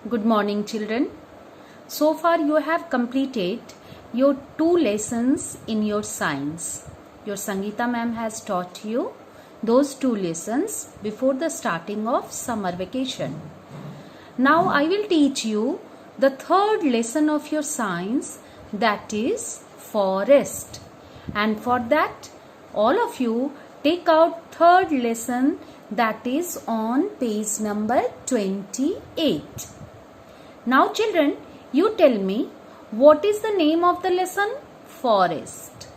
Good morning, children. So far you have completed your 2 lessons in your science. Your Sangeeta ma'am has taught you those 2 lessons before the starting of summer vacation. Now I will teach you the 3rd lesson of your science, that is forest. And for that, all of you take out 3rd lesson, that is on page number 28. Now children, you tell me, what is the name of the lesson? Forest.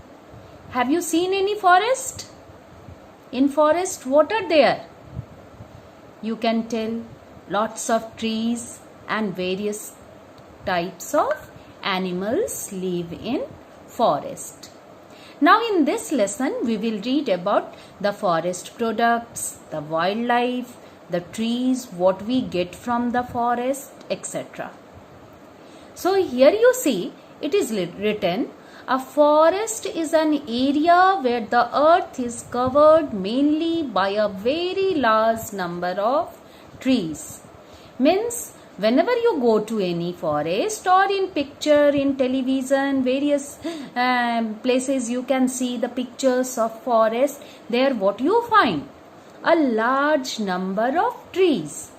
Have you seen any forest? In forest, what are there? You can tell lots of trees and various types of animals live in forest. Now in this lesson, we will read about the forest products, the wildlife, the trees, what we get from the forest, etc. So here you see, it is written, a forest is an area where the earth is covered mainly by a very large number of trees. Means whenever you go to any forest or in picture, in television, various places you can see the pictures of forest, there what you find? A large number of trees.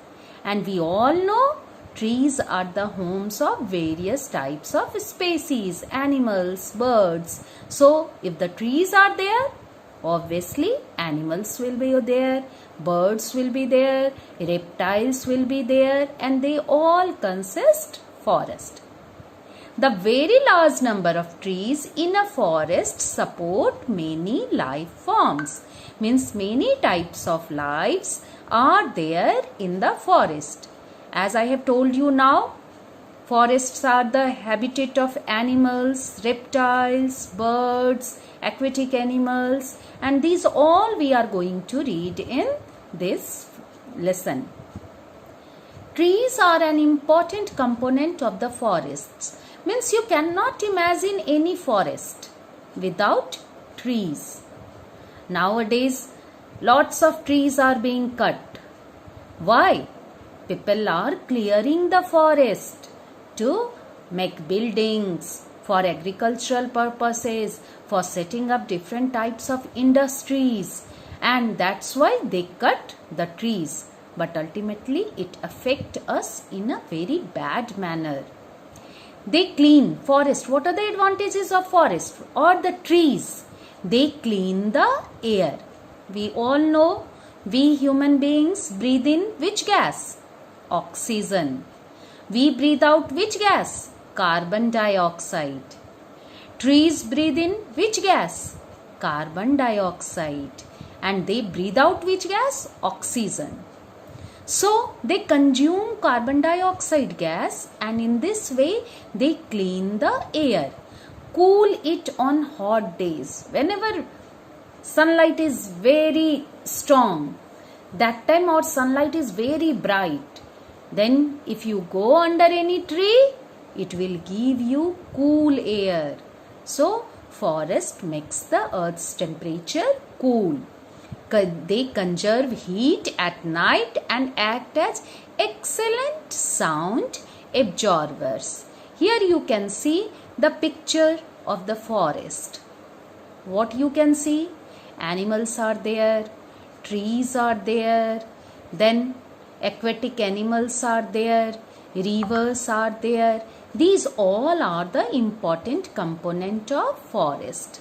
And we all know trees are the homes of various types of species, animals, birds. So if the trees are there, obviously animals will be there, birds will be there, reptiles will be there, and they all consist forest. The very large number of trees in a forest support many life forms. Means many types of lives are there in the forest. As I have told you now, forests are the habitat of animals, reptiles, birds, aquatic animals, and these all we are going to read in this lesson. Trees are an important component of the forests. Means you cannot imagine any forest without trees. Nowadays, lots of trees are being cut. Why? People are clearing the forest to make buildings, for agricultural purposes, for setting up different types of industries, and that's why they cut the trees. But ultimately it affects us in a very bad manner. They clean forest. What are the advantages of forest or the trees? They clean the air. We all know we human beings breathe in which gas? Oxygen. We breathe out which gas? Carbon dioxide. Trees breathe in which gas? Carbon dioxide. And they breathe out which gas? Oxygen. So they consume carbon dioxide gas, and in this way they clean the air, cool it on hot days. Whenever sunlight is very strong, that time our sunlight is very bright, then if you go under any tree, it will give you cool air. So forest makes the earth's temperature cool. They conserve heat at night and act as excellent sound absorbers. Here you can see the picture of the forest. What you can see? Animals are there, trees are there, then aquatic animals are there, rivers are there. These all are the important component of forest.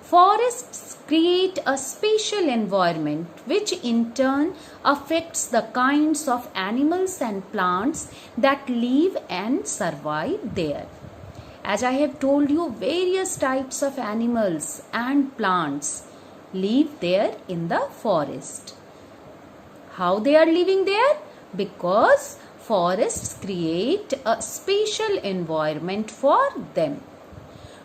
Forests create a spatial environment which in turn affects the kinds of animals and plants that live and survive there. As I have told you, various types of animals and plants live there in the forest. How they are living there? Because forests create a spatial environment for them.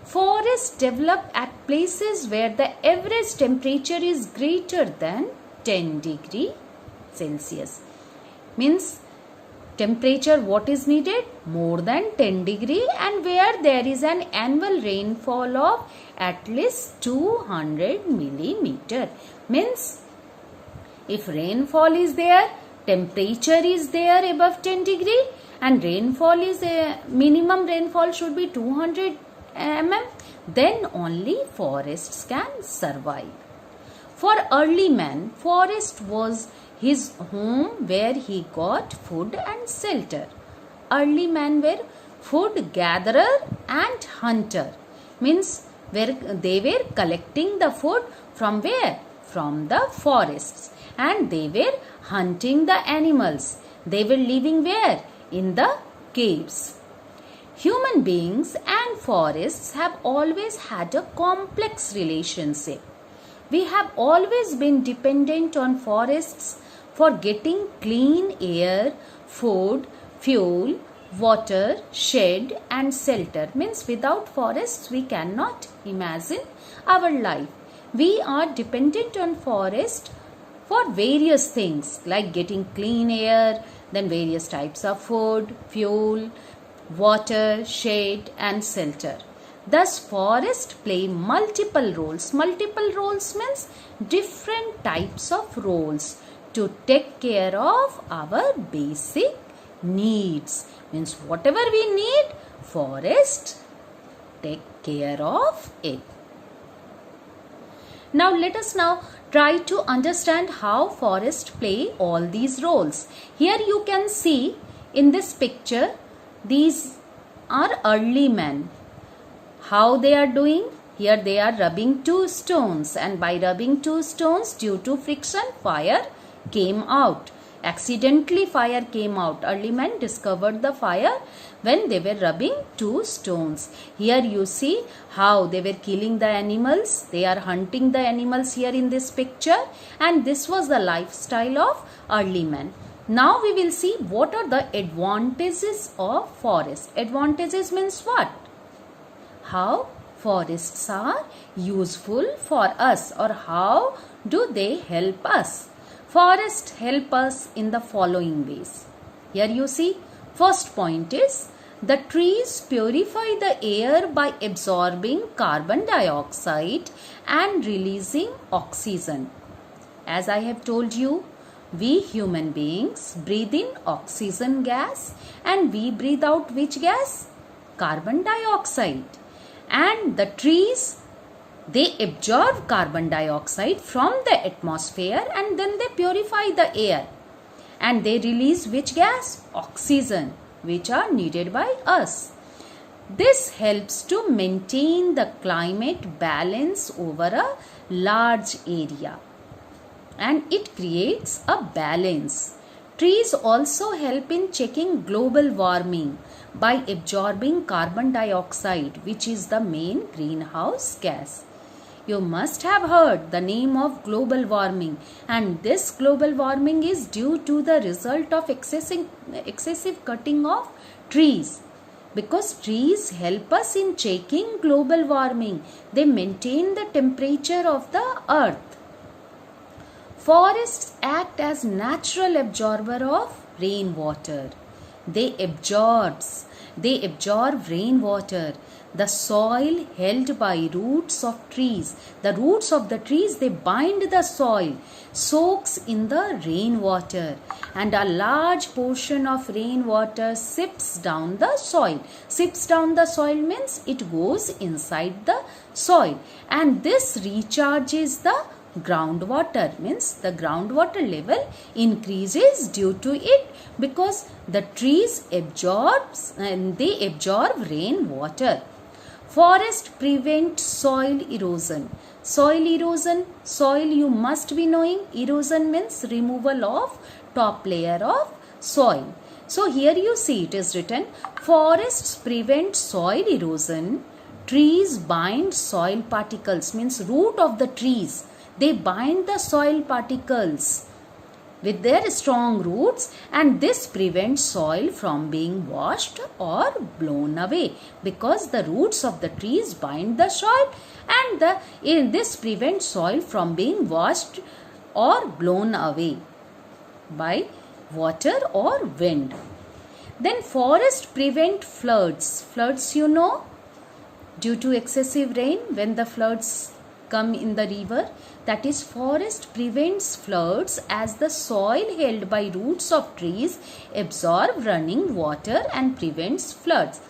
Forests develop at places where the average temperature is greater than 10 degrees Celsius. Means temperature what is needed? More than 10 degrees, and where there is an annual rainfall of at least 200 millimeter. Means if rainfall is there, temperature is there above 10 degree and rainfall is minimum rainfall should be 200 mm, then only forests can survive. For early man, forest was his home where he got food and shelter. Early man were food gatherer and hunter, means where they were collecting the food from where? From the forests, and they were hunting the animals. They were living where? In the caves. Human beings and forests have always had a complex relationship. We have always been dependent on forests for getting clean air, food, fuel, water, shade and shelter. Means without forests we cannot imagine our life. We are dependent on forest for various things like getting clean air, then various types of food, fuel, water, shade and shelter. Thus forests play multiple roles. Multiple roles means different types of roles to take care of our basic needs. Means whatever we need, forest take care of it. Now let us now try to understand how forests play all these roles. Here you can see in this picture, these are early men. How they are doing? Here they are rubbing two stones, and by rubbing two stones, due to friction, fire came out. Accidentally fire came out. Early men discovered the fire when they were rubbing two stones. Here you see how they were killing the animals. They are hunting the animals here in this picture, and this was the lifestyle of early men. Now we will see what are the advantages of forest. Advantages means what? How forests are useful for us, or how do they help us? Forests help us in the following ways. Here you see, first point is the trees purify the air by absorbing carbon dioxide and releasing oxygen. As I have told you, we human beings breathe in oxygen gas and we breathe out which gas? Carbon dioxide. And the trees, they absorb carbon dioxide from the atmosphere and then they purify the air. And they release which gas? Oxygen, which are needed by us. This helps to maintain the climate balance over a large area. And it creates a balance. Trees also help in checking global warming by absorbing carbon dioxide, which is the main greenhouse gas. You must have heard the name of global warming, and this global warming is due to the result of excessive cutting of trees. Because trees help us in checking global warming. They maintain the temperature of the earth. Forests act as natural absorber of rainwater. They absorb rainwater. The soil held by roots of trees. The roots of the trees, they bind the soil, soaks in the rainwater, and a large portion of rainwater sips down the soil. Sips down the soil means it goes inside the soil, and this recharges the groundwater, means the groundwater level increases due to it because the trees they absorb rainwater. Forest prevent soil erosion. Soil erosion, soil you must be knowing, erosion means removal of top layer of soil. So here you see it is written, forests prevent soil erosion, trees bind soil particles, means root of the trees. They bind the soil particles with their strong roots, and this prevents soil from being washed or blown away because the roots of the trees bind the soil, and this prevents soil from being washed or blown away by water or wind. Then forests prevent floods. Floods, you know, due to excessive rain, when the floods come in the river. That is, forest prevents floods as the soil held by roots of trees absorb running water and prevents floods.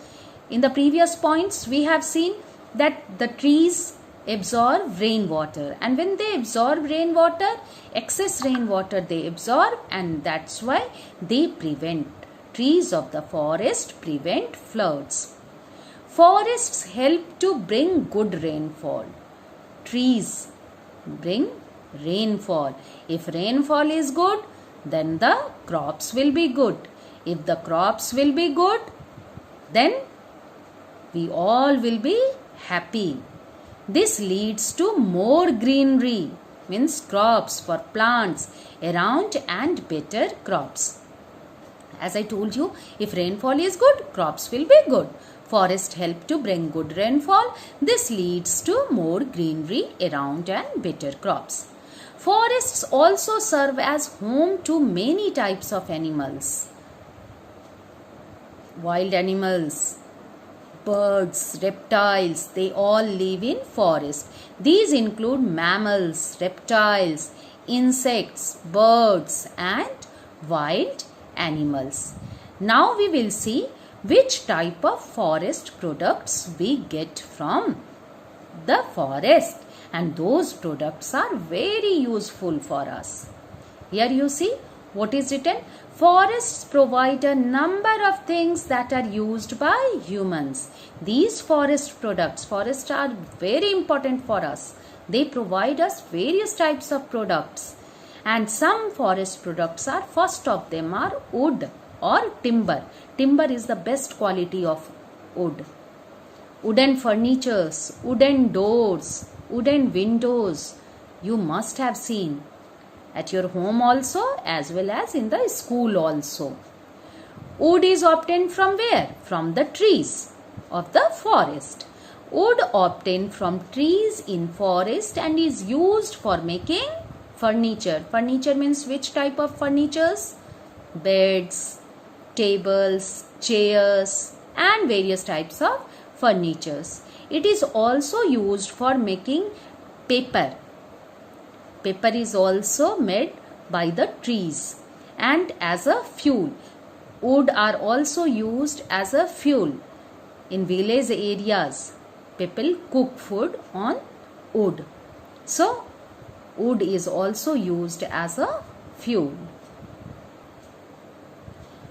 In the previous points, we have seen that the trees absorb rainwater, and when they absorb rainwater, excess rainwater they absorb, and that's why they prevent, trees of the forest prevent floods. Forests help to bring good rainfall. Trees bring rainfall. If rainfall is good, then the crops will be good. If the crops will be good, then we all will be happy. This leads to more greenery, means crops for plants around and better crops. As I told you, if rainfall is good, crops will be good. Forests help to bring good rainfall. This leads to more greenery around and better crops. Forests also serve as home to many types of animals. Wild animals, birds, reptiles, they all live in forest. These include mammals, reptiles, insects, birds and wild animals. Now we will see which type of forest products we get from the forest, and those products are very useful for us. Here you see what is written. Forests provide a number of things that are used by humans. These forest products, forests are very important for us. They provide us various types of products, and some forest products are, first of them are wood or timber. Timber is the best quality of wood. Wooden furnitures, wooden doors, wooden windows, you must have seen at your home also as well as in the school also. Wood is obtained from where? From the trees of the forest. Wood obtained from trees in forest and is used for making furniture. Furniture means which type of furnitures? Beds, tables, chairs and various types of furnitures. It is also used for making paper. Paper is also made by the trees and as a fuel. Wood are also used as a fuel. In village areas, people cook food on wood. So, wood is also used as a fuel.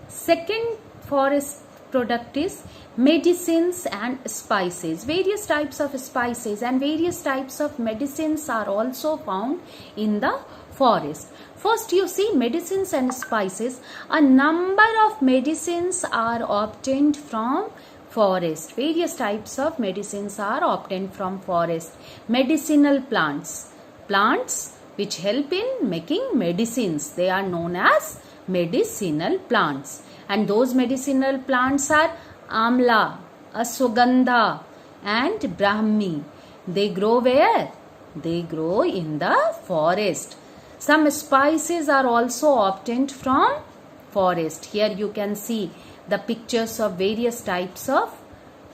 Second forest product is medicines and spices. Various types of spices and various types of medicines are also found in the forest. First you see medicines and spices. A number of medicines are obtained from forest. Various types of medicines are obtained from forest. Medicinal plants. Plants which help in making medicines. They are known as medicinal plants. And those medicinal plants are amla, ashwagandha and brahmi. They grow where? They grow in the forest. Some spices are also obtained from forest. Here you can see the pictures of various types of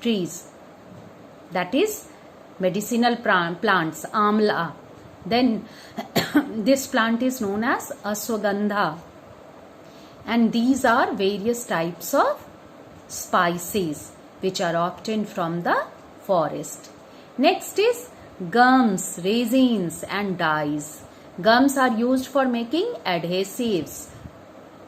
trees. That is medicinal plants, amla. Then this plant is known as ashwagandha. And these are various types of spices which are obtained from the forest. Next is gums, resins and dyes. Gums are used for making adhesives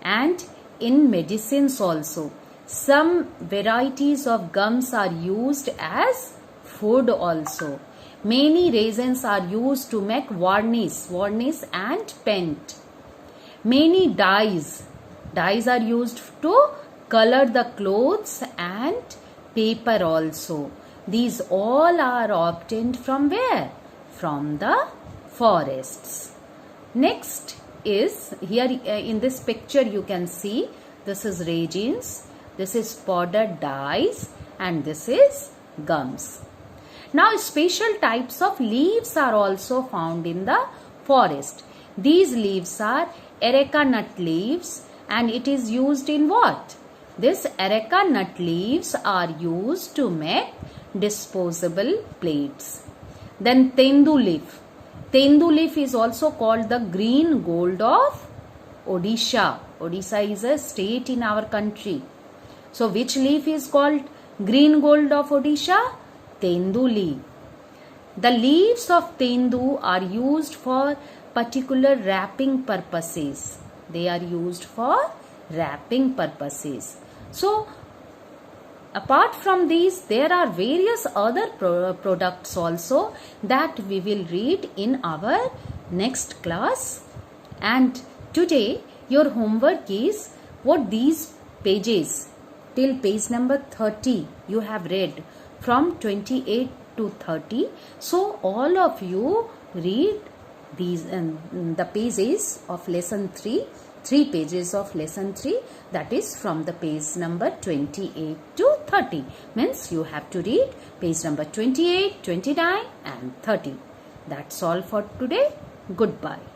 and in medicines also. Some varieties of gums are used as food also. Many resins are used to make varnish and paint. Many dyes are used to color the clothes and paper also. These all are obtained from where? From the forests. Next is, here in this picture you can see, this is resins, this is powdered dyes and this is gums. Now special types of leaves are also found in the forest. These leaves are areca nut leaves and it is used in what? This areca nut leaves are used to make disposable plates. Then tendu leaf. Tendu leaf is also called the green gold of Odisha. Odisha is a state in our country. So which leaf is called green gold of Odisha? Tendu leaf. The leaves of tendu are used for particular wrapping purposes. They are used for wrapping purposes. So apart from these, there are various other products also that we will read in our next class. And today your homework is what these pages till page number 30 you have read from 28 to 30. So all of you read these the pages of lesson 3 pages of lesson 3, that is from the page number 28 to 30. Means you have to read page number 28, 29 and 30. That's all for today. Goodbye.